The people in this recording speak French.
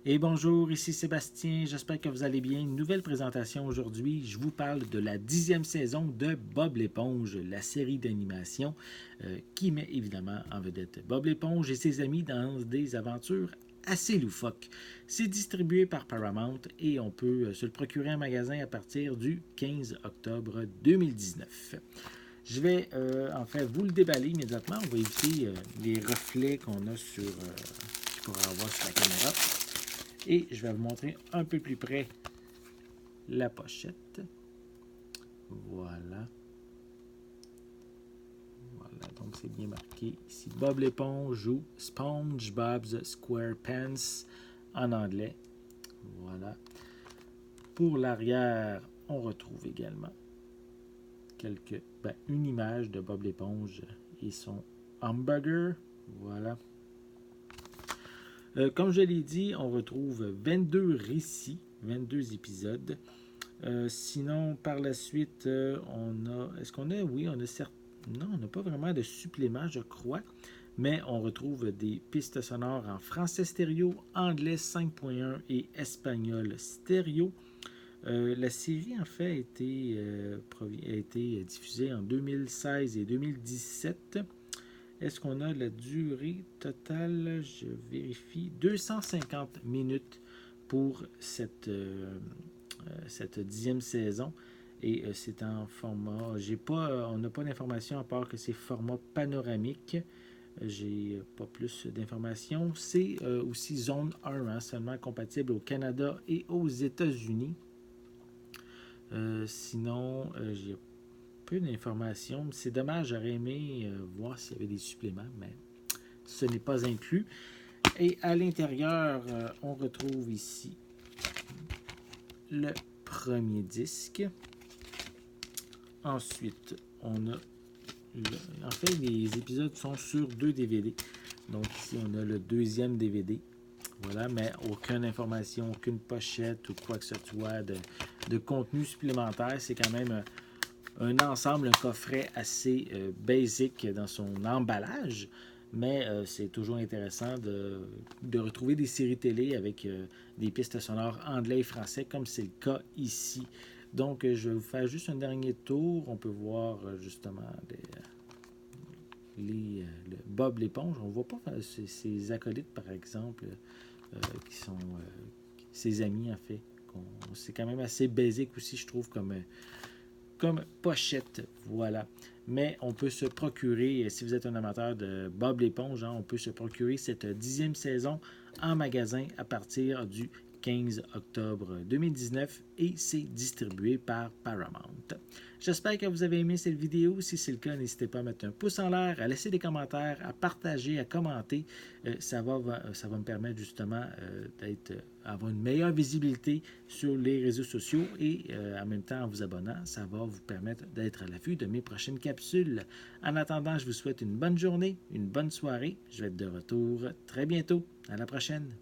Et bonjour, ici Sébastien, j'espère que vous allez bien. Une nouvelle présentation aujourd'hui, je vous parle de la 10e saison de Bob l'éponge, la série d'animation qui met évidemment en vedette Bob l'éponge et ses amis dans des aventures assez loufoques. C'est distribué par Paramount et on peut se le procurer en magasin à partir du 15 octobre 2019. Je vais en fait vous le déballer immédiatement. On va éviter les reflets qu'on a qu'il pourra avoir sur la caméra. Et je vais vous montrer un peu plus près la pochette. Voilà. Voilà, donc c'est bien marqué ici. Bob l'éponge ou SpongeBob's SquarePants en anglais. Voilà. Pour l'arrière, on retrouve également une image de Bob l'éponge et son hamburger. Voilà. Comme je l'ai dit, on retrouve 22 récits, 22 épisodes. Sinon, par la suite, on a... Est-ce qu'on a... Oui, on a certes... Non, on n'a pas vraiment de supplément, je crois. Mais on retrouve des pistes sonores en français stéréo, anglais 5.1 et espagnol stéréo. La série, en fait, a été diffusée en 2016 et 2017. Est-ce qu'on a la durée totale? Je vérifie. 250 minutes pour cette 10e saison. Et c'est en format... on n'a pas d'informations à part que c'est format panoramique. J'ai pas plus d'informations. C'est aussi zone 1, hein, seulement compatible au Canada et aux États-Unis. Sinon, j'ai peu d'informations. C'est dommage, j'aurais aimé voir s'il y avait des suppléments, mais ce n'est pas inclus. Et à l'intérieur, on retrouve ici le premier disque. Ensuite, on a... En fait, les épisodes sont sur 2 DVD. Donc ici, on a le deuxième DVD. Voilà, mais aucune information, aucune pochette ou quoi que ce soit de contenu supplémentaire. C'est quand même un ensemble, un coffret assez basique dans son emballage, mais c'est toujours intéressant de retrouver des séries télé avec des pistes sonores anglais et français, comme c'est le cas ici. Donc, je vais vous faire juste un dernier tour. On peut voir justement le Bob l'éponge. On ne voit pas ses acolytes, par exemple, qui sont ses amis, en fait. C'est quand même assez basique aussi, je trouve, comme pochette, voilà. Mais on peut se procurer, si vous êtes un amateur de Bob l'éponge, hein, on peut se procurer cette 10e saison en magasin à partir du 15 octobre 2019 et c'est distribué par Paramount. J'espère que vous avez aimé cette vidéo. Si c'est le cas, n'hésitez pas à mettre un pouce en l'air, à laisser des commentaires, à partager, à commenter. Ça va me permettre justement d'avoir une meilleure visibilité sur les réseaux sociaux et en même temps, en vous abonnant, ça va vous permettre d'être à l'affût de mes prochaines capsules. En attendant, je vous souhaite une bonne journée, une bonne soirée. Je vais être de retour très bientôt. À la prochaine.